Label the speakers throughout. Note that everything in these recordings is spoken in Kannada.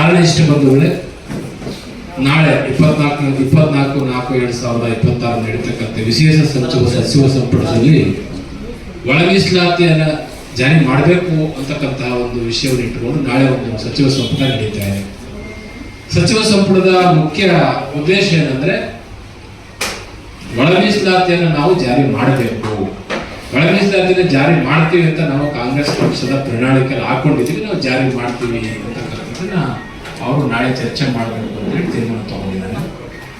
Speaker 1: ಕಾರಣ ಇಷ್ಟು ಬಂಧುಗಳೇ, ನಾಳೆ 24/4/2026 ನಡೀತಕ್ಕಂಥ ವಿಶೇಷ ಸಚಿವ ಸಂಪುಟದಲ್ಲಿ ಒಳ ಮೀಸಲಾತಿಯನ್ನು ಜಾರಿ ಮಾಡಬೇಕು ಅಂತಕ್ಕಂತಹ ಒಂದು ವಿಷಯವನ್ನು ಇಟ್ಟುಕೊಂಡು ನಾಳೆ ಒಂದು ಸಚಿವ ಸಂಪುಟ ನಡೀತಾ ಇದೆ. ಸಚಿವ ಸಂಪುಟದ ಮುಖ್ಯ ಉದ್ದೇಶ ಏನಂದ್ರೆ ಒಳ ಮೀಸಲಾತಿಯನ್ನು ನಾವು ಜಾರಿ ಮಾಡಬೇಕು. ಒಳ ಮೀಸಲಾತಿಯನ್ನು ಜಾರಿ ಮಾಡ್ತೀವಿ ಅಂತ ನಾವು ಕಾಂಗ್ರೆಸ್ ಪಕ್ಷದ ಪ್ರಣಾಳಿಕೆ ಹಾಕೊಂಡಿದ್ದೀವಿ, ನಾವು ಜಾರಿ ಮಾಡ್ತೀವಿ ಅಂತಕ್ಕಂಥದ್ದನ್ನ ಅವರು ನಾಳೆ ಚರ್ಚೆ ಮಾಡಬೇಕು ಅಂತೇಳಿ ತೀರ್ಮಾನ ತಗೊಂಡಿದ್ದಾರೆ.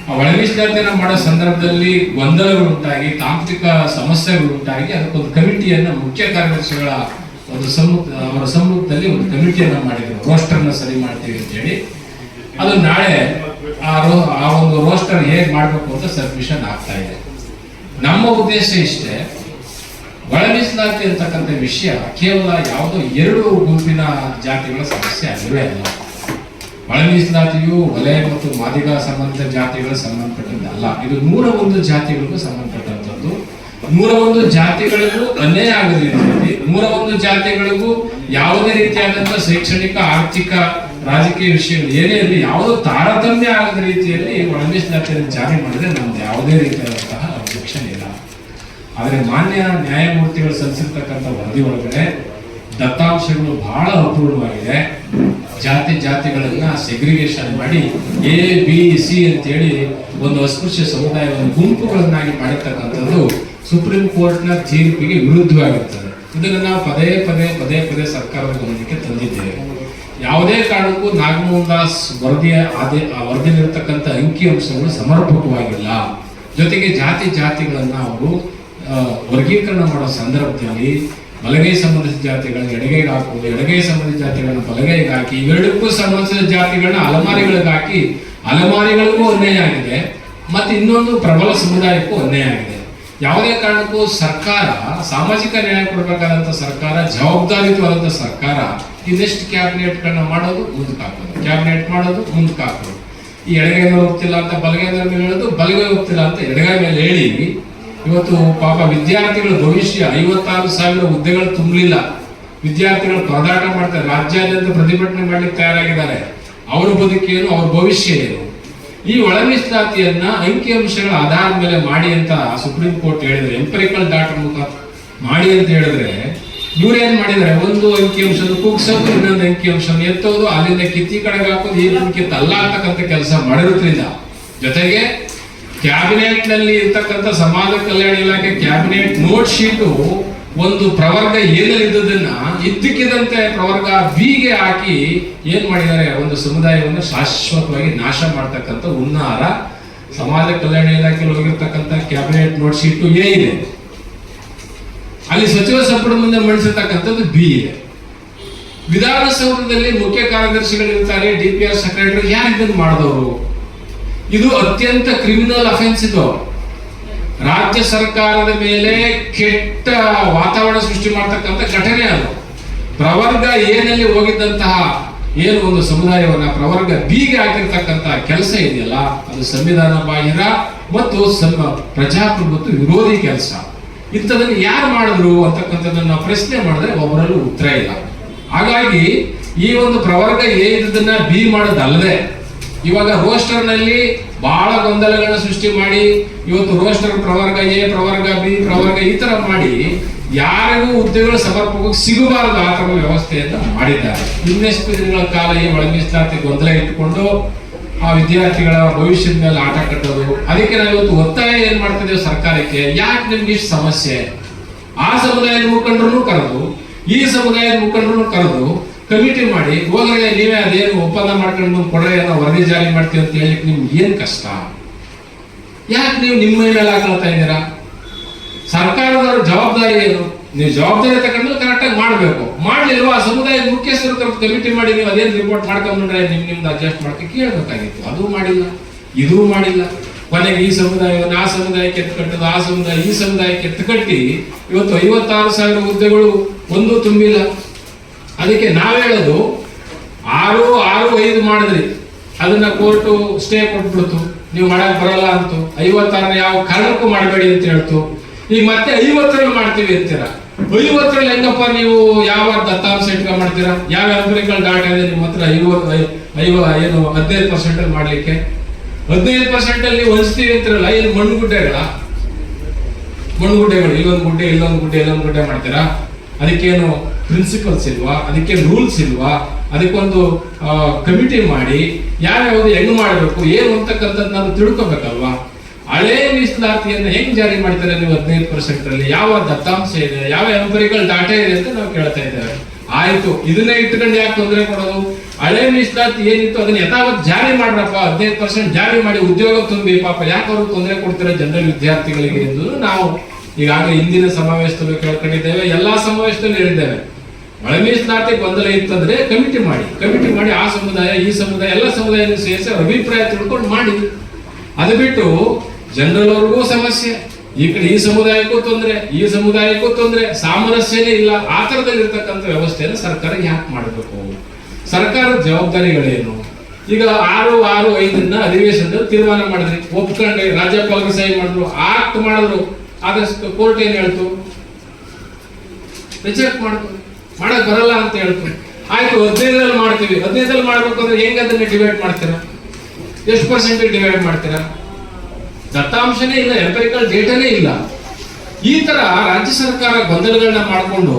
Speaker 1: ಆ ಒಳ ಮೀಸಲಾತಿಯನ್ನು ಮಾಡೋ ಸಂದರ್ಭದಲ್ಲಿ ಗೊಂದಲಗಳುಂಟಾಗಿ ತಾಂತ್ರಿಕ ಸಮಸ್ಯೆಗಳುಂಟಾಗಿ ಅದಕ್ಕೊಂದು ಕಮಿಟಿಯನ್ನು ಮುಖ್ಯ ಕಾರ್ಯದರ್ಶಿಗಳ ಒಂದು ಅವರ ಸಮ್ಮುಖದಲ್ಲಿ ಒಂದು ಕಮಿಟಿಯನ್ನು ಮಾಡಿದ್ರು, ರೋಸ್ಟರ್ನ ಸರಿ ಮಾಡ್ತೀವಿ ಅಂತ ಹೇಳಿ. ಅದು ನಾಳೆ ಆ ಒಂದು ರೋಸ್ಟರ್ ಹೇಗೆ ಮಾಡಬೇಕು ಅಂತ ಸಬ್ಮಿಷನ್ ಆಗ್ತಾ ಇದೆ. ನಮ್ಮ ಉದ್ದೇಶ ಇಷ್ಟೇ, ಒಳ ಮೀಸಲಾತಿ ಅಂತಕ್ಕಂಥ ವಿಷಯ ಕೇವಲ ಯಾವುದೋ 2 ಗುಂಪಿನ ಜಾತಿಗಳ ಸಮಸ್ಯೆ ಆಗಿರೇ ಅಲ್ಲ. ಒಳ ಮೀಸಲಾತಿಯು ವಲಯ ಮತ್ತು ಮಾದಿಗ ಸಂಬಂಧಿತ ಜಾತಿಗಳ ಸಂಬಂಧಪಟ್ಟದ್ದಲ್ಲ. ಇದು 101 ಜಾತಿಗಳಿಗೂ ಸಂಬಂಧಪಟ್ಟಂಥದ್ದು. 101 ಜಾತಿಗಳಿಗೂ ಅನ್ಯಾಯ ಆಗದ ರೀತಿಯಲ್ಲಿ 101 ಜಾತಿಗಳಿಗೂ ಯಾವುದೇ ರೀತಿಯಾದಂತಹ ಶೈಕ್ಷಣಿಕ, ಆರ್ಥಿಕ, ರಾಜಕೀಯ ವಿಷಯಗಳು ಏನೇ ಇರಲಿ ಯಾವುದೋ ತಾರತಮ್ಯ ಆಗದ ರೀತಿಯಲ್ಲಿ ಒಳ ಮೀಸಲಾತಿಯನ್ನು ಜಾರಿ ಮಾಡಿದ್ರೆ ನಮ್ದು ಯಾವುದೇ ರೀತಿಯಾದಂತಹ ಅಬ್ಜೆಕ್ಷನ್ ಇಲ್ಲ. ಆದರೆ ಮಾನ್ಯ ನ್ಯಾಯಮೂರ್ತಿಗಳು ಸಲ್ಲಿಸಿರ್ತಕ್ಕಂಥ ವರದಿ ಒಳಗಡೆ ದತ್ತಾಂಶಗಳು ಬಹಳ ಅಪೂರ್ಣವಾಗಿದೆ. ಜಾತಿಗಳನ್ನ ಸೆಗ್ರಿಗೇಷನ್ ಮಾಡಿ ABC ಅಂತೇಳಿ ಒಂದು ಅಸ್ಪೃಶ್ಯ ಸಮುದಾಯವನ್ನು ಗುಂಪುಗಳನ್ನಾಗಿ ಮಾಡಿರ್ತಕ್ಕಂಥದ್ದು ಸುಪ್ರೀಂ ಕೋರ್ಟ್ನ ತೀರ್ಪಿಗೆ ವಿರುದ್ಧವಾಗಿರ್ತದೆ. ಇದನ್ನು ನಾವು ಪದೇ ಪದೇ ಸರ್ಕಾರದ ಗಮನಕ್ಕೆ ತಂದಿದ್ದೇವೆ. ಯಾವುದೇ ಕಾರಣಕ್ಕೂ ನಾಗಮೋಹನ್ ದಾಸ್ ವರದಿಯಲ್ಲಿರ್ತಕ್ಕಂಥ ಅಂಕಿಅಂಶಗಳು ಸಮರ್ಪಕವಾಗಿಲ್ಲ. ಜೊತೆಗೆ ಜಾತಿಗಳನ್ನ ಅವರು ವರ್ಗೀಕರಣ ಮಾಡೋ ಸಂದರ್ಭದಲ್ಲಿ ಬಲಗೈ ಸಂಬಂಧಿಸಿದ ಜಾತಿಗಳನ್ನ ಎಡಗೈಗೆ ಹಾಕುವುದು, ಎಡಗೈ ಸಂಬಂಧಿಸಿದ ಜಾತಿಗಳನ್ನ ಬಲಗೈಗೆ ಹಾಕಿ, ಇವೆರಡಕ್ಕೂ ಸಂಬಂಧಿಸಿದ ಜಾತಿಗಳನ್ನ ಅಲಮಾರಿಗಳಿಗೆ ಹಾಕಿ ಅಲಮಾರಿಗಳಿಗೂ ಅನ್ಯಾಯ ಆಗಿದೆ, ಮತ್ತೆ ಇನ್ನೊಂದು ಪ್ರಬಲ ಸಮುದಾಯಕ್ಕೂ ಅನ್ಯಾಯ ಆಗಿದೆ. ಯಾವುದೇ ಕಾರಣಕ್ಕೂ ಸರ್ಕಾರ ಸಾಮಾಜಿಕ ನ್ಯಾಯ ಕೊಡಬೇಕಾದಂಥ ಸರ್ಕಾರ, ಜವಾಬ್ದಾರಿಯುತವಾದಂಥ ಸರ್ಕಾರ ಇದೆಷ್ಟು ಕ್ಯಾಬಿನೆಟ್ಗಳನ್ನ ಮಾಡೋದು ಮುಂದಕ್ಕೆ ಹಾಕೋದು, ಕ್ಯಾಬಿನೆಟ್ ಮಾಡೋದು ಮುಂದಕ್ಕೆ ಹಾಕೋದು. ಈ ಎಡಗೈ ಮೇಲೆ ಹೋಗ್ತಿಲ್ಲ ಅಂತ ಬಲಗೈ ಮೇಲೆ ಹೇಳೋದು, ಬಲಗೈ ಹೋಗ್ತಿಲ್ಲ ಅಂತ ಎಡಗೈ ಮೇಲೆ ಹೇಳಿ ಇವತ್ತು ಪಾಪ ವಿದ್ಯಾರ್ಥಿಗಳ ಭವಿಷ್ಯ 56,000 ಹುದ್ದೆಗಳು ತುಂಬಲಿಲ್ಲ. ವಿದ್ಯಾರ್ಥಿಗಳು ಪರದಾಟ ಮಾಡ್ತಾರೆ, ರಾಜ್ಯಾದ್ಯಂತ ಪ್ರತಿಭಟನೆ ಮಾಡ್ಲಿಕ್ಕೆ ತಯಾರಾಗಿದ್ದಾರೆ. ಅವರ ಬದುಕೇನು, ಅವ್ರ ಭವಿಷ್ಯ ಏನು? ಈ ಒಳ ಮೀಸಲಾತಿಯನ್ನ ಅಂಕಿಅಂಶಗಳ ಆಧಾರದ ಮೇಲೆ ಮಾಡಿ ಅಂತ ಸುಪ್ರೀಂ ಕೋರ್ಟ್ ಹೇಳಿದ್ರೆ, ಎಂಪರಿಕಲ್ ಡಾಟಾ ಮುಖಾಂತರ ಮಾಡಿ ಅಂತ ಹೇಳಿದ್ರೆ, ಇವ್ರೇನ್ ಮಾಡಿದ್ದಾರೆ, ಒಂದು ಅಂಕಿಅಂಶ ಕುಗ್ಸೋದು, ಇನ್ನೊಂದು ಅಂಕಿಅಂಶ ಎತ್ತೋದು, ಅಲ್ಲಿಂದ ಕಿತ್ತಿ ಕಡೆಗೆ ಹಾಕೋದು, ಈ ಕಿತ್ತ ಅಲ್ಲ ಅಂತಕ್ಕಂಥ ಕೆಲಸ ಮಾಡಿರೋದ್ರಿಂದ, ಜೊತೆಗೆ ಕ್ಯಾಬಿನೆಟ್ ನಲ್ಲಿ ಇರ್ತಕ್ಕಂಥ ಸಮಾಜ ಕಲ್ಯಾಣ ಇಲಾಖೆ ಕ್ಯಾಬಿನೆಟ್ ನೋಟ್ ಶೀಟು ಒಂದು ಪ್ರವರ್ಗ ಏನಲ್ಲಿ ಇದ್ದದನ್ನ ಇದ್ದಕ್ಕಿದ್ದಂತೆ ಪ್ರವರ್ಗ ಬಿಗೆ ಹಾಕಿ ಏನ್ ಮಾಡಿದ್ದಾರೆ, ಒಂದು ಸಮುದಾಯವನ್ನು ಶಾಶ್ವತವಾಗಿ ನಾಶ ಮಾಡ್ತಕ್ಕಂಥ ಹುನ್ನಾರ ಸಮಾಜ ಕಲ್ಯಾಣ ಇಲಾಖೆಯಲ್ಲಿ ಹೋಗಿರ್ತಕ್ಕಂಥ ಕ್ಯಾಬಿನೆಟ್ ನೋಟ್ ಶೀಟು ಎ ಇದೆ. ಅಲ್ಲಿ ಸಚಿವ ಸಂಪುಟ ಮುಂದೆ ಮಂಡಿಸಿರ್ತಕ್ಕಂಥದ್ದು ಬಿ ಇದೆ. ವಿಧಾನಸೌಧದಲ್ಲಿ ಮುಖ್ಯ ಕಾರ್ಯದರ್ಶಿಗಳಿರ್ತಾರೆ, DPR ಸೆಕ್ರೆಟರಿ. ಯಾರು ಇದನ್ನು ಮಾಡಿದವರು? ಇದು ಅತ್ಯಂತ ಕ್ರಿಮಿನಲ್ ಅಫೆನ್ಸ್. ಇದು ರಾಜ್ಯ ಸರ್ಕಾರದ ಮೇಲೆ ಕೆಟ್ಟ ವಾತಾವರಣ ಸೃಷ್ಟಿ ಮಾಡ್ತಕ್ಕಂಥ ಘಟನೆ. ಅದು ಪ್ರವರ್ಗ ಏನಲ್ಲಿ ಹೋಗಿದ್ದಂತಹ ಏನು ಒಂದು ಸಮುದಾಯವನ್ನ ಪ್ರವರ್ಗ ಬಿಗೆ ಹಾಕಿರ್ತಕ್ಕಂಥ ಕೆಲಸ ಇದೆಯಲ್ಲ, ಅದು ಸಂವಿಧಾನ ಬಾಹಿರ ಮತ್ತು ಪ್ರಜಾಪ್ರಭುತ್ವ ವಿರೋಧಿ ಕೆಲಸ. ಇಂಥದನ್ನು ಯಾರು ಮಾಡಿದ್ರು ಅಂತಕ್ಕಂಥದ್ದನ್ನ ನಾವು ಪ್ರಶ್ನೆ ಮಾಡಿದ್ರೆ ಒಬ್ಬರಲ್ಲೂ ಉತ್ತರ ಇಲ್ಲ. ಹಾಗಾಗಿ ಈ ಒಂದು ಪ್ರವರ್ಗ ಎ ಇದ್ದದನ್ನ ಬಿ ಮಾಡೋದಲ್ಲದೆ ಇವಾಗ ರೋಸ್ಟರ್ ನಲ್ಲಿ ಬಹಳ ಗೊಂದಲಗಳನ್ನ ಸೃಷ್ಟಿ ಮಾಡಿ ಇವತ್ತು ರೋಸ್ಟರ್ ಪ್ರವರ್ಗ ಎ, ಪ್ರವರ್ಗ ಬಿ, ಪ್ರವರ್ಗ ಈ ತರ ಮಾಡಿ ಯಾರಿಗೂ ಹುದ್ದೆಗಳು ಸಮರ್ಪಕವಾಗಿ ಸಿಗಬಾರದು ಆ ತರ ವ್ಯವಸ್ಥೆಯನ್ನು ಮಾಡಿದ್ದಾರೆ. ಇನ್ನೆಷ್ಟು ದಿನಗಳ ಕಾಲ ಈ ಒಳ ಮೀಸಲಾತಿ ಗೊಂದಲ ಇಟ್ಟುಕೊಂಡು ಆ ವಿದ್ಯಾರ್ಥಿಗಳ ಭವಿಷ್ಯದ ಮೇಲೆ ಆಟ ಕಟ್ಟೋದು. ಅದಕ್ಕೆ ನಾವು ಇವತ್ತು ಒತ್ತಾಯ ಏನ್ ಮಾಡ್ತಿದ್ದೇವೆ ಸರ್ಕಾರಕ್ಕೆ, ಯಾಕೆ ನಿಮ್ಗೆ ಇಷ್ಟು ಸಮಸ್ಯೆ? ಆ ಸಮುದಾಯದ ಮುಖಂಡರನ್ನು ಕರೆದು, ಈ ಸಮುದಾಯದ ಮುಖಂಡರನ್ನು ಕರೆದು ಕಮಿಟಿ ಮಾಡಿ ಹೋದ್ರೆ ನೀವೇ ಅದೇನು ಒಪ್ಪಂದ ಮಾಡ್ಕೊಂಡು ಕೊಡ್ರೆ ನಾವು ವರದಿ ಜಾರಿ ಮಾಡ್ತೀವಿ ಅಂತ ಹೇಳಿ ನಿಮ್ಗೆ ಏನ್ ಕಷ್ಟ? ಯಾಕೆ ನೀವು ನಿಮ್ಮ ಮೇಲೆ ಹಾಕೊಳ್ತಾ ಇದ್ದೀರಾ? ಸರ್ಕಾರದವ್ರ ಜವಾಬ್ದಾರಿ ಏನು? ನೀವು ಜವಾಬ್ದಾರಿ ತಗೊಂಡು ಕರೆಕ್ಟಾಗಿ ಮಾಡಬೇಕು. ಮಾಡ್ಲಿಲ್ವಾ ಆ ಸಮುದಾಯದ ಮುಖ್ಯಸ್ಥರು ಕರೆದು ಕಮಿಟಿ ಮಾಡಿ ನೀವು ಅದೇನು ರಿಪೋರ್ಟ್ ಮಾಡ್ಕೊಂಡ್ರೆ ನಿಮ್ದು ಅಡ್ಜಸ್ಟ್ ಮಾಡ್ಕೊಂಡು ಕೇಳಬೇಕಾಗಿತ್ತು. ಅದು ಮಾಡಿಲ್ಲ, ಇದೂ ಮಾಡಿಲ್ಲ. ಕೊನೆಗೆ ಈ ಸಮುದಾಯವನ್ನು ಆ ಸಮುದಾಯಕ್ಕೆ ಎತ್ತುಕಟ್ಟದು, ಆ ಸಮುದಾಯ ಈ ಸಮುದಾಯಕ್ಕೆ ಎತ್ತುಕಟ್ಟಿ ಇವತ್ತು 56,000 ಹುದ್ದೆಗಳು ಒಂದೂ ತುಂಬಿಲ್ಲ. ಅದಕ್ಕೆ ನಾವೇಳೋದು 6-5 ಮಾಡಿದ್ರಿ, ಅದನ್ನ ಕೋರ್ಟು ಸ್ಟೇ ಕೊಟ್ಬಿಡ್ತು, ನೀವು ಮಾಡಕ್ ಬರಲ್ಲ ಅಂತು. 56 ಯಾವ ಕಾರಣಕ್ಕೂ ಮಾಡಬೇಡಿ ಅಂತ ಹೇಳ್ತು. ಈಗ ಮತ್ತೆ 50ರಲ್ಲಿ ಮಾಡ್ತೀವಿ ಅಂತೀರ. 50ರಲ್ಲಿ ಹೆಂಗಪ್ಪ ನೀವು ಯಾವ ದತ್ತಾಂಶ ಇಟ್ಕೊಂಡ್ ಮಾಡ್ತೀರಾ? ಯಾವ ಎಂಪರಿಕಲ್ ಡಾಟಾ ಇದೆ ನಿಮ್ಮ ಹತ್ರ? 15% ಮಾಡ್ಲಿಕ್ಕೆ 15% ಅಲ್ಲಿ ಹೊಲಿಸ್ತೀವಿ ಅಂತಿರಲ್ಲ, ಏನು ಮಣ್ಣುಗುಡ್ಡೆಗಳು, ಇಲ್ಲೊಂದು ಗುಡ್ಡೆ ಮಾಡ್ತೀರಾ? ಅದಕ್ಕೇನು ಪ್ರಿನ್ಸಿಪಲ್ಸ್ ಇಲ್ವಾ? ಅದಕ್ಕೆ ರೂಲ್ಸ್ ಇಲ್ವಾ? ಅದಕ್ಕೊಂದು ಕಮಿಟಿ ಮಾಡಿ ಯಾವ್ಯಾವುದು ಹೆಂಗ್ ಮಾಡಬೇಕು ಏನು ಅಂತಕ್ಕಂಥದ್ದು ನಾವು ತಿಳ್ಕೊಬೇಕಲ್ವಾ? ಹಳೆ ಮೀಸಲಾತಿಯನ್ನು ಹೆಂಗ್ ಜಾರಿ ಮಾಡ್ತಾರೆ ನೀವು 15% ಅಲ್ಲಿ? ಯಾವ ದತ್ತಾಂಶ ಇದೆ, ಯಾವ ಎಂಪರಿಕಲ್ ಡಾಟಾ ಇದೆ ಅಂತ ನಾವು ಕೇಳ್ತಾ ಇದ್ದೇವೆ. ಆಯ್ತು, ಇದನ್ನೇ ಇಟ್ಕೊಂಡು ಯಾಕೆ ತೊಂದರೆ ಕೊಡೋದು? ಹಳೆ ಮೀಸಲಾತಿ ಏನಿತ್ತು ಅದನ್ನ ಯಥಾವತ್ ಜಾರಿ ಮಾಡ್ರಪ್ಪ, 15% ಜಾರಿ ಮಾಡಿ ಉದ್ಯೋಗ ತುಂಬಿ. ಪಾಪ ಯಾಕೆ ಅವ್ರಿಗೆ ತೊಂದರೆ ಕೊಡ್ತೀರಾ ಜನರಲ್ ವಿದ್ಯಾರ್ಥಿಗಳಿಗೆ ಎಂದು ನಾವು ಈಗಾಗಲೇ ಹಿಂದಿನ ಸಮಾವೇಶದಲ್ಲಿ ಕೇಳ್ಕೊಂಡಿದ್ದೇವೆ, ಎಲ್ಲಾ ಸಮಾವೇಶದಲ್ಲಿ ಹೇಳಿದ್ದೇವೆ. ಹಳೆ ಮೀಸಲಾತಿ ಗೊಂದಲ ಇತ್ತಂದ್ರೆ ಕಮಿಟಿ ಮಾಡಿ ಆ ಸಮುದಾಯ ಈ ಸಮುದಾಯ ಎಲ್ಲ ಸಮುದಾಯವನ್ನು ಸೇರಿಸಿ ಅಭಿಪ್ರಾಯ ತಿಳ್ಕೊಂಡು ಮಾಡಿ. ಅದು ಬಿಟ್ಟು ಜನರಲ್ ಅವ್ರಿಗೂ ಸಮಸ್ಯೆ, ಈ ಕಡೆ ಈ ಸಮುದಾಯಕ್ಕೂ ತೊಂದರೆ, ಸಾಮರಸ್ಯನೇ ಇಲ್ಲ. ಆ ತರದಲ್ಲಿ ಇರ್ತಕ್ಕಂಥ ವ್ಯವಸ್ಥೆಯನ್ನು ಸರ್ಕಾರ ಯಾಕೆ ಮಾಡಬೇಕು? ಸರ್ಕಾರದ ಜವಾಬ್ದಾರಿಗಳೇನು? ಈಗ 6/5 ಅಧಿವೇಶನದಲ್ಲಿ ತೀರ್ಮಾನ ಮಾಡಿದ್ರಿ, ಒಪ್ಕೊಂಡ್ರಿ, ರಾಜ್ಯಪಾಲರು ಸಹಿ ಮಾಡಿದ್ರು, ಆಕ್ಟ್ ಮಾಡಿದ್ರು. ಆದಷ್ಟು ಕೋರ್ಟ್ ಏನ್ ಹೇಳ್ತು? ರಿಜೆಕ್ಟ್ ಮಾಡಕ್ ಬರಲ್ಲ ಅಂತ ಹೇಳ್ತು. ಆಯ್ತು, 15ರಲ್ಲಿ ಮಾಡ್ತೀವಿ. 15ರಲ್ಲಿ ಮಾಡ್ಬೇಕು ಅಂದ್ರೆ ಹೆಂಗ್ ಅದನ್ನ ಡಿವೈಡ್ ಮಾಡ್ತೀರಾ? ಎಷ್ಟು % ಡಿವೈಡ್ ಮಾಡ್ತೀರಾ? ದತ್ತಾಂಶನೇ ಇಲ್ಲ, ಎಂಪರಿಕಲ್ ಡೇಟಾನೇ ಇಲ್ಲ. ಈ ತರ ರಾಜ್ಯ ಸರ್ಕಾರ ಗೊಂದಲಗಳನ್ನ ಮಾಡಿಕೊಂಡು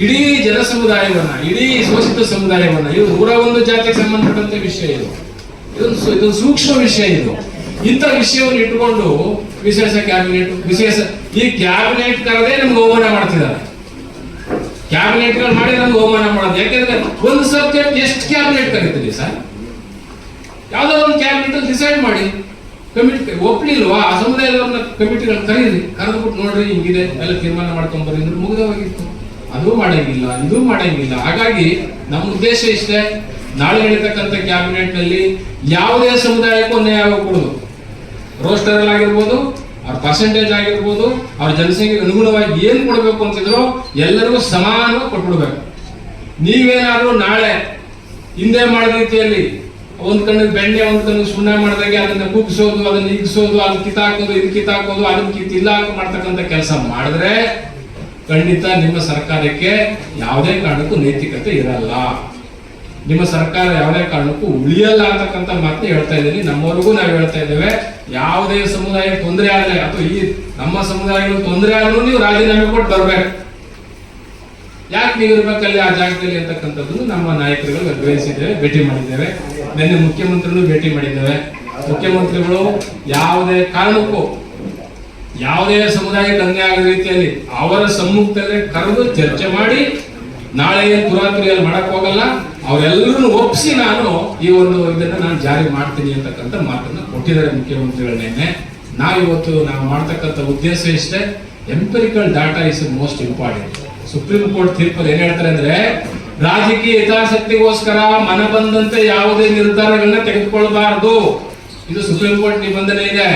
Speaker 1: ಇಡೀ ಜನ ಸಮುದಾಯವನ್ನ, ಇಡೀ ಶೋಷಿತ ಸಮುದಾಯವನ್ನ, ಇದು 101 ಜಾತಿಗೆ ಸಂಬಂಧಪಟ್ಟಂತ ವಿಷಯ, ಇದೊಂದು ಸೂಕ್ಷ್ಮ ವಿಷಯ. ಇಂಥ ವಿಷಯವನ್ನು ಇಟ್ಟುಕೊಂಡು ವಿಶೇಷ ಈ ಕ್ಯಾಬಿನೆಟ್ ಕರದೇ ನಮ್ಗೆ ಅವಮಾನ ಮಾಡ್ತಿದ್ದಾರೆ. ಕ್ಯಾಬಿನೆಟ್ಗಳು ಮಾಡಿ ನಮ್ಗೆ ಅವಮಾನ ಮಾಡೋದು. ಯಾಕೆಂದ್ರೆ ಒಂದು ಸಬ್ಜೆಕ್ಟ್ ಎಷ್ಟು ಕ್ಯಾಬಿನೆಟ್ ಕರೀತೀರಿ ಸರ್? ಯಾವ್ದೋ ಒಂದು ಕ್ಯಾಬಿನೆಟ್ ಡಿಸೈಡ್ ಮಾಡಿ, ಕಮಿಟಿ ಒಪ್ಲಿಲ್ವಾ ಆ ಸಮುದಾಯದವ್ರನ್ನ ಕಮಿಟಿಗಳು ಕರೀರಿ, ಕರೆದ್ಬಿಟ್ಟು ನೋಡ್ರಿ ಹಿಂಗಿದೆ ಎಲ್ಲ ತೀರ್ಮಾನ ಮಾಡ್ಕೊಂಡ್ ಬರ್ರಿ ಅಂದ್ರೆ ಮುಗಿದವಾಗಿತ್ತು. ಅದು ಮಾಡಂಗಿಲ್ಲ, ಇದು ಮಾಡಂಗಿಲ್ಲ. ಹಾಗಾಗಿ ನಮ್ಮ ಉದ್ದೇಶ ಇಷ್ಟೇ, ನಾಳೆ ನಡೀತಕ್ಕಂಥ ಕ್ಯಾಬಿನೆಟ್ ನಲ್ಲಿ ಯಾವುದೇ ಸಮುದಾಯಕ್ಕೂ ನ್ಯಾಯ ಕೊಡುದು, ರೋಸ್ಟರ್ ಅಲ್ಲಿ ಆಗಿರ್ಬೋದು, ಅವ್ರ ಪರ್ಸೆಂಟೇಜ್ ಆಗಿರ್ಬೋದು, ಅವ್ರ ಜನಸಂಖ್ಯೆಗೆ ಅನುಗುಣವಾಗಿ ಏನ್ ಕೊಡ್ಬೇಕು ಅಂತಿದ್ರು ಎಲ್ಲರಿಗೂ ಸಮಾನವಾಗಿ ಕೊಟ್ಬಿಡ್ಬೇಕು. ನೀವೇನಾದ್ರೂ ನಾಳೆ ಹಿಂದೆ ಮಾಡಿದ ರೀತಿಯಲ್ಲಿ ಒಂದ್ ಕಣ್ಣಿಗೆ ಬೆಣ್ಣೆ ಒಂದ್ ಕಣ್ಣಿಗೆ ಸುಣ್ಣ ಮಾಡಿದಾಗೆ ಅದನ್ನ ಕುಗ್ಸೋದು, ಅದನ್ನ ಇಗ್ಸೋದು, ಅದನ್ನ ಕಿತ್ತಾಕೋದು, ಇದು ಕಿತ್ತಾಕೋದು, ಅದನ್ನ ಕಿತ್ತಿಲ್ಲ ಮಾಡ್ತಕ್ಕಂಥ ಕೆಲಸ ಮಾಡಿದ್ರೆ ಖಂಡಿತ ನಿಮ್ಮ ಸರ್ಕಾರಕ್ಕೆ ಯಾವುದೇ ಕಾರಣಕ್ಕೂ ನೈತಿಕತೆ ಇರಲ್ಲ. ನಿಮ್ಮ ಸರ್ಕಾರ ಯಾವುದೇ ಕಾರಣಕ್ಕೂ ಉಳಿಯಲ್ಲ ಅಂತಕ್ಕಂಥ ಮಾತನ್ನ ಹೇಳ್ತಾ ಇದ್ದೀನಿ. ನಮ್ಮವರೆಗೂ ನಾವು ಹೇಳ್ತಾ ಇದ್ದೇವೆ, ಯಾವುದೇ ಸಮುದಾಯ ತೊಂದರೆ ಆದ್ರೆ ಅಥವಾ ಈ ನಮ್ಮ ಸಮುದಾಯಗಳು ತೊಂದರೆ ಆದ್ರೂ ನೀವು ರಾಜೀನಾಮೆ ಕೊಟ್ಟು ಬರ್ಬೇಕು. ಯಾಕೆ ನೀವು ಇರ್ಬೇಕಲ್ಲಿ ಆ ಜಾಗದಲ್ಲಿ ಅಂತಕ್ಕಂಥದ್ದು ನಮ್ಮ ನಾಯಕರುಗಳು ಗ್ರಹಿಸಿದ್ದೇವೆ, ಭೇಟಿ ಮಾಡಿದ್ದೇವೆ. ನಿನ್ನೆ ಮುಖ್ಯಮಂತ್ರಿಗಳು ಭೇಟಿ ಮಾಡಿದ್ದೇವೆ. ಮುಖ್ಯಮಂತ್ರಿಗಳು ಯಾವುದೇ ಕಾರಣಕ್ಕೂ ಯಾವುದೇ ಸಮುದಾಯಕ್ಕೆ ಅನ್ಯಾಯ ಆಗದ ರೀತಿಯಲ್ಲಿ ಅವರ ಸಮ್ಮುಖದಲ್ಲೇ ಕರೆದು ಚರ್ಚೆ ಮಾಡಿ, ನಾಳೆ ಏನು ತುರಾತುರಿಯಲ್ಲಿ ಮಾಡಕ್ ಹೋಗಲ್ಲ, ಅವರೆಲ್ಲರನ್ನು ಒಪ್ಪಿಸಿ ನಾನು ಈ ಒಂದು ಇದನ್ನ ನಾನು ಜಾರಿ ಮಾಡ್ತೀನಿ ಅಂತಕ್ಕಂಥ ಮಾತನ್ನ ಕೊಟ್ಟಿದ್ದಾರೆ ಮುಖ್ಯಮಂತ್ರಿಗಳನ್ನೇ. ನಾವಿವತ್ತು ನಾವು ಮಾಡ್ತಕ್ಕಂಥ ಉದ್ದೇಶ ಇಷ್ಟೇ, empirical data is most important. Supreme court ತೀರ್ಪಲ್ಲಿ ಏನ್ ಹೇಳ್ತಾರೆ ಅಂದ್ರೆ, ರಾಜಕೀಯ ಹಿತಾಸಕ್ತಿಗೋಸ್ಕರ ಮನ ಬಂದಂತೆ ಯಾವುದೇ ನಿರ್ಧಾರಗಳನ್ನ ತೆಗೆದುಕೊಳ್ಳಬಾರದು. ಇದು ಸುಪ್ರೀಂ ಕೋರ್ಟ್ ನಿಬಂಧನೆ ಇದೆ.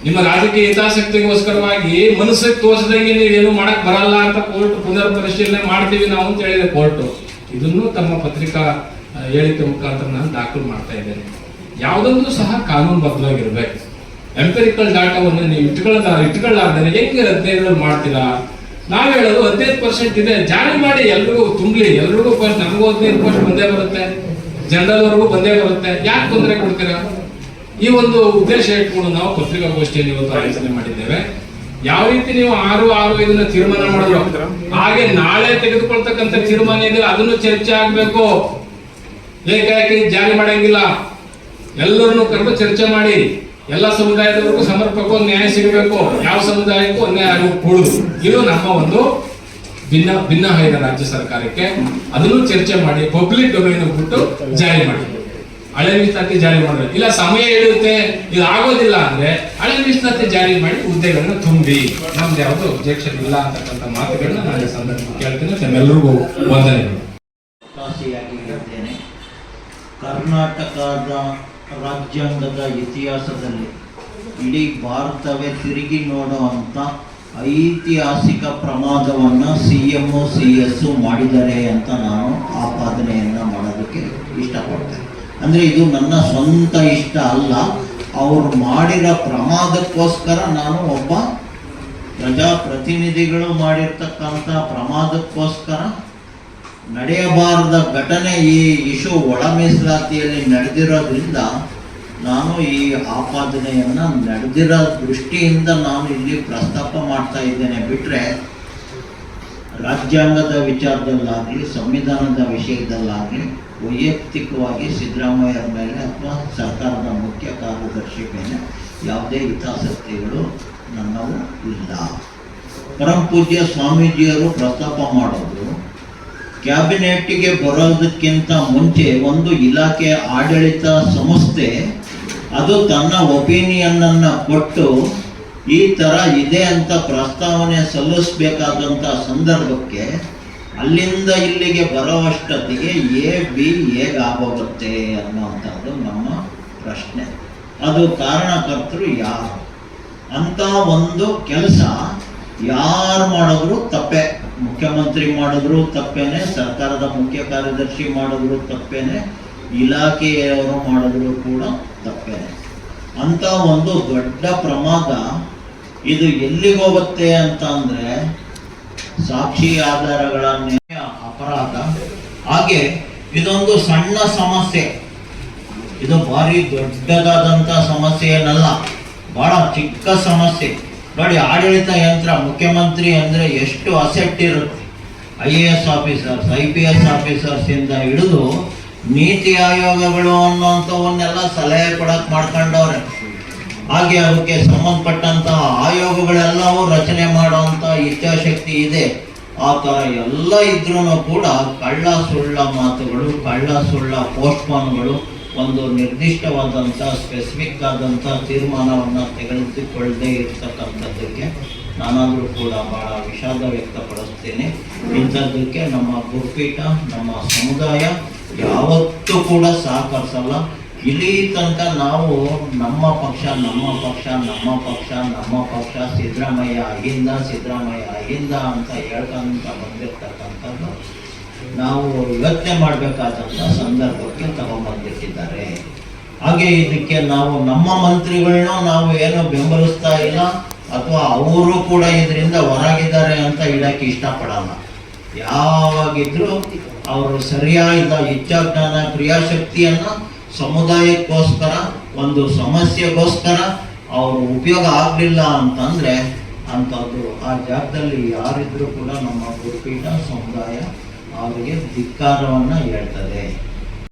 Speaker 1: ನಿಮ್ಮ ರಾಜಕೀಯ ಹಿತಾಸಕ್ತಿಗೋಸ್ಕರವಾಗಿ ಮನಸ್ಸಿಗೆ ತೋರಿಸದಂಗೆ ನೀವೇನು ಮಾಡಕ್ ಬರಲ್ಲ ಅಂತ ಕೋರ್ಟ್ ಪುನರ್ ಪರಿಶೀಲನೆ ಮಾಡ್ತೀವಿ ನಾವು ಅಂತ ಹೇಳಿದೆ ಕೋರ್ಟ್. ಇದನ್ನು ತಮ್ಮ ಪತ್ರಿಕಾ ಹೇಳಿಕೆ ಮುಖಾಂತರ ನಾನು ದಾಖಲು ಮಾಡ್ತಾ ಇದ್ದೇನೆ. ಯಾವುದೊಂದು ಸಹ ಕಾನೂನುಬದ್ಧವಾಗಿರ್ಬೇಕು. ಎಂಪರಿಕಲ್ ಡಾಟಾವನ್ನು ನೀವು ಇಟ್ಕೊಳ್ಳಾರ್ದೇನೆ ಹೆಂಗೆ 15 ಮಾಡ್ತೀರಾ? ನಾವ್ ಹೇಳೋದು 15% ಇದೆ, ಜಾರಿ ಮಾಡಿ, ಎಲ್ರಿಗೂ ತುಂಬಲಿ, ಎಲ್ರಿಗೂ ನಮಗೂ 15% ಬಂದೇ ಬರುತ್ತೆ, ಜನರಲ್ ವರ್ಗೂ ಬಂದೇ ಬರುತ್ತೆ. ಯಾಕೆ ತೊಂದರೆ ಕೊಡ್ತೀರಾ? ಈ ಒಂದು ಉದ್ದೇಶ ಇಟ್ಕೊಂಡು ನಾವು ಪತ್ರಿಕಾಗೋಷ್ಠಿಯಲ್ಲಿ ಇವತ್ತು ಆಯೋಜನೆ ಮಾಡಿದ್ದೇವೆ. ಯಾವ ರೀತಿ ನೀವು 6/5 ತೀರ್ಮಾನ ಮಾಡಿದ್ರು ಹಾಗೆ ನಾಳೆ ತೆಗೆದುಕೊಳ್ತಕ್ಕಂಥ ತೀರ್ಮಾನ ಇದೆ, ಅದನ್ನು ಚರ್ಚೆ ಆಗ್ಬೇಕು. ಏಕಾಏಕಿ ಜಾರಿ ಮಾಡಂಗಿಲ್ಲ, ಎಲ್ಲರನ್ನು ಕರೆದು ಚರ್ಚೆ ಮಾಡಿ ಎಲ್ಲ ಸಮುದಾಯದವರೆಗೂ ಸಮರ್ಪಕವಾಗಿ ನ್ಯಾಯ ಸಿಗಬೇಕು. ಯಾವ ಸಮುದಾಯಕ್ಕೂ ಅನ್ಯಾಯ ಆಗಕೂಡದು. ಇದು ನಮ್ಮ ಒಂದು ಭಿನ್ನ ಇದೆ ರಾಜ್ಯ ಸರ್ಕಾರಕ್ಕೆ. ಅದನ್ನು ಚರ್ಚೆ ಮಾಡಿ ಪಬ್ಲಿಕ್ ಡೊಮೈನ್ ಬಿಟ್ಟು ಜಾರಿ ಮಾಡಿ. ಹಳೆ ಮೀಸಲಾತಿ ಜಾರಿ ಮಾಡಬೇಕು. ಇಲ್ಲ ಸಮಯ ಹಿಡಿಯುತ್ತೆ, ಇದು ಆಗೋದಿಲ್ಲ ಅಂದ್ರೆ ಹಳೆ ಮೀಸಲಾತಿ ಜಾರಿ ಮಾಡಿ ಹುದ್ದೆಗಳನ್ನ ತುಂಬಿ, ನಮ್ದು ಯಾವುದು ಅಬ್ಜೆಕ್ಷನ್ ಇಲ್ಲ ಅಂತಕ್ಕಂಥ ಮಾತುಗಳನ್ನ ನಾನು ಸಂದರ್ಭ ಕೇಳ್ತೀನಿ. ತಮ್ಮೆಲ್ಲರಿಗೂ ವಂದನೆಗಳು.
Speaker 2: ಕರ್ನಾಟಕದ ರಾಜ್ಯಾಂಗದ ಇತಿಹಾಸದಲ್ಲಿ ಇಡೀ ಭಾರತವೇ ತಿರುಗಿ ನೋಡುವಂಥ ಐತಿಹಾಸಿಕ ಪ್ರಮಾದವನ್ನು CM CS ಮಾಡಿದ್ದಾರೆ ಅಂತ ನಾನು ಆಪಾದನೆಯನ್ನು ಮಾಡೋದಕ್ಕೆ ಇಷ್ಟಪಡ್ತೇನೆ. ಅಂದರೆ ಇದು ನನ್ನ ಸ್ವಂತ ಇಷ್ಟ ಅಲ್ಲ, ಅವರು ಮಾಡಿರೋ ಪ್ರಮಾದಕ್ಕೋಸ್ಕರ ನಾನು ಒಬ್ಬ ಪ್ರಜಾಪ್ರತಿನಿಧಿಗಳು ಮಾಡಿರ್ತಕ್ಕಂಥ ಪ್ರಮಾದಕ್ಕೋಸ್ಕರ ನಡೆಯಬಾರದ ಘಟನೆ ಈ ಇಶ್ಯೂ ಒಳ ಮೀಸಲಾತಿಯಲ್ಲಿ ನಡೆದಿರೋದ್ರಿಂದ ನಾನು ಈ ಆಪಾದನೆಯನ್ನು ನಡೆದಿರೋ ದೃಷ್ಟಿಯಿಂದ ನಾನು ಇಲ್ಲಿ ಪ್ರಸ್ತಾಪ ಮಾಡ್ತಾ ಇದ್ದೇನೆ. ಬಿಟ್ಟರೆ ರಾಜ್ಯಾಂಗದ ವಿಚಾರದಲ್ಲಾಗಲಿ ಸಂವಿಧಾನದ ವಿಷಯದಲ್ಲಾಗಲಿ ವೈಯಕ್ತಿಕವಾಗಿ ಸಿದ್ದರಾಮಯ್ಯರ ಮೇಲೆ ಅಥವಾ ಸರ್ಕಾರದ ಮುಖ್ಯ ಕಾರ್ಯದರ್ಶಿ ಮೇಲೆ ಯಾವುದೇ ಹಿತಾಸಕ್ತಿಗಳು ನನ್ನವು ಇಲ್ಲ. ಪರಮ ಪೂಜ್ಯ ಸ್ವಾಮೀಜಿಯವರು ಪ್ರಸ್ತಾಪ ಮಾಡೋದು, ಕ್ಯಾಬಿನೆಟ್ಗೆ ಬರೋದಕ್ಕಿಂತ ಮುಂಚೆ ಒಂದು ಇಲಾಖೆ ಆಡಳಿತ ಸಂಸ್ಥೆ ಅದು ತನ್ನ ಒಪಿನಿಯನ್ನನ್ನು ಕೊಟ್ಟು ಈ ಥರ ಇದೆ ಅಂತ ಪ್ರಸ್ತಾವನೆ ಸಲ್ಲಿಸಬೇಕಾದಂಥ ಸಂದರ್ಭಕ್ಕೆ ಅಲ್ಲಿಂದ ಇಲ್ಲಿಗೆ ಬರೋವಷ್ಟೊತ್ತಿಗೆ A-B ಹೇಗಾಗೋಗುತ್ತೆ ಅನ್ನೋವಂಥದ್ದು ನಮ್ಮ ಪ್ರಶ್ನೆ. ಅದು ಕಾರಣಕರ್ತರು ಯಾರು ಅಂತ ಒಂದು ಕೆಲಸ ಯಾರು ಮಾಡಿದ್ರು ತಪ್ಪೇ. ಮುಖ್ಯಮಂತ್ರಿ ಮಾಡಿದ್ರು ತಪ್ಪೇನೆ, ಸರ್ಕಾರದ ಮುಖ್ಯ ಕಾರ್ಯದರ್ಶಿ ಮಾಡಿದ್ರು ತಪ್ಪೇನೆ, ಇಲಾಖೆಯವರು ಮಾಡಿದ್ರು ಕೂಡ ತಪ್ಪೇನೆ. ಅಂತ ಒಂದು ದೊಡ್ಡ ಪ್ರಮಾದ ಇದು ಎಲ್ಲಿಗೆ ಹೋಗುತ್ತೆ ಅಂತ ಅಂದರೆ ಸಾಕ್ಷಿ ಆಧಾರಗಳ ಅಪರಾಧ. ಹಾಗೆ ಇದೊಂದು ಸಣ್ಣ ಸಮಸ್ಯೆ, ಇದು ಭಾರಿ ದೊಡ್ಡದಾದಂಥ ಸಮಸ್ಯೆ ಏನಲ್ಲ, ಬಹಳ ಚಿಕ್ಕ ಸಮಸ್ಯೆ. ನೋಡಿ, ಆಡಳಿತ ಯಂತ್ರ ಮುಖ್ಯಮಂತ್ರಿ ಅಂದರೆ ಎಷ್ಟು ಅಸೆಟ್ ಇರುತ್ತೆ. IAS ಆಫೀಸರ್ಸ್, IPS ಆಫೀಸರ್ಸ್ ಇಂದ ಹಿಡಿದು ನೀತಿ ಆಯೋಗಗಳು ಅನ್ನೋಂಥವನ್ನೆಲ್ಲ ಸಲಹೆ ಕೊಡಕ್ಕೆ ಮಾಡ್ಕೊಂಡವ್ರೆ. ಹಾಗೆ ಅದಕ್ಕೆ ಸಂಬಂಧಪಟ್ಟಂಥ ಆಯೋಗಗಳೆಲ್ಲವೂ ರಚನೆ ಮಾಡುವಂಥ ಇಚ್ಛಾಶಕ್ತಿ ಇದೆ. ಆ ಥರ ಎಲ್ಲ ಇದ್ರೂ ಕೂಡ ಕಳ್ಳ ಸುಳ್ಳ ಮಾತುಗಳು, ಕಳ್ಳ ಸುಳ್ಳ ಪೋಸ್ಟ್ಪೋನ್ಗಳು, ಒಂದು ನಿರ್ದಿಷ್ಟವಾದಂಥ ಸ್ಪೆಸಿಫಿಕ್ ಆದಂಥ ತೀರ್ಮಾನವನ್ನು ತೆಗೆದುಕೊಳ್ಳದೆ ಇರ್ತಕ್ಕಂಥದ್ದಕ್ಕೆ ನಾನಾದರೂ ಕೂಡ ಭಾಳ ವಿಷಾದ ವ್ಯಕ್ತಪಡಿಸ್ತೇನೆ. ಇಂಥದ್ದಕ್ಕೆ ನಮ್ಮ ಗುರುಪೀಠ, ನಮ್ಮ ಸಮುದಾಯ ಯಾವತ್ತೂ ಕೂಡ ಸಹಕರಿಸಲ್ಲ. ಇಲ್ಲಿ ತನಕ ನಾವು ನಮ್ಮ ಪಕ್ಷ ಸಿದ್ದರಾಮಯ್ಯ ಅಹಿಂದ ಅಂತ ಹೇಳ್ಕೊಂತ ಬಂದಿರ್ತಕ್ಕಂಥದ್ದು ನಾವು ಯೋಚನೆ ಮಾಡಬೇಕಾದಂಥ ಸಂದರ್ಭಕ್ಕೆ ತಗೊಂಡ್ಬಂದಿಟ್ಟಿದ್ದಾರೆ. ಹಾಗೆ ಇದಕ್ಕೆ ನಾವು ನಮ್ಮ ಮಂತ್ರಿಗಳನ್ನೂ ನಾವು ಏನು ಬೆಂಬಲಿಸ್ತಾ ಇಲ್ಲ ಅಥವಾ ಅವರು ಕೂಡ ಇದರಿಂದ ಹೊರಗಿದ್ದಾರೆ ಅಂತ ಹೇಳಕ್ಕೆ ಇಷ್ಟಪಡಲ್ಲ. ಯಾವಾಗಿದ್ರೂ ಅವರು ಸರಿಯಾದ ಇಚ್ಛಾಜ್ಞಾನ ಕ್ರಿಯಾಶಕ್ತಿಯನ್ನು ಸಮುದಾಯಕ್ಕೋಸ್ಕರ, ಒಂದು ಸಮಸ್ಯೆಗೋಸ್ಕರ ಅವರು ಉಪಯೋಗ ಆಗಲಿಲ್ಲ ಅಂತಂದರೆ ಅಂಥದ್ದು ಆ ಜಾಗದಲ್ಲಿ ಯಾರಿದ್ರೂ ಕೂಡ ನಮ್ಮ ಗುರುಪೀಠ ಸಮುದಾಯ ಅವರಿಗೆ ಧಿಕ್ಕಾರವನ್ನು ಹೇಳ್ತದೆ.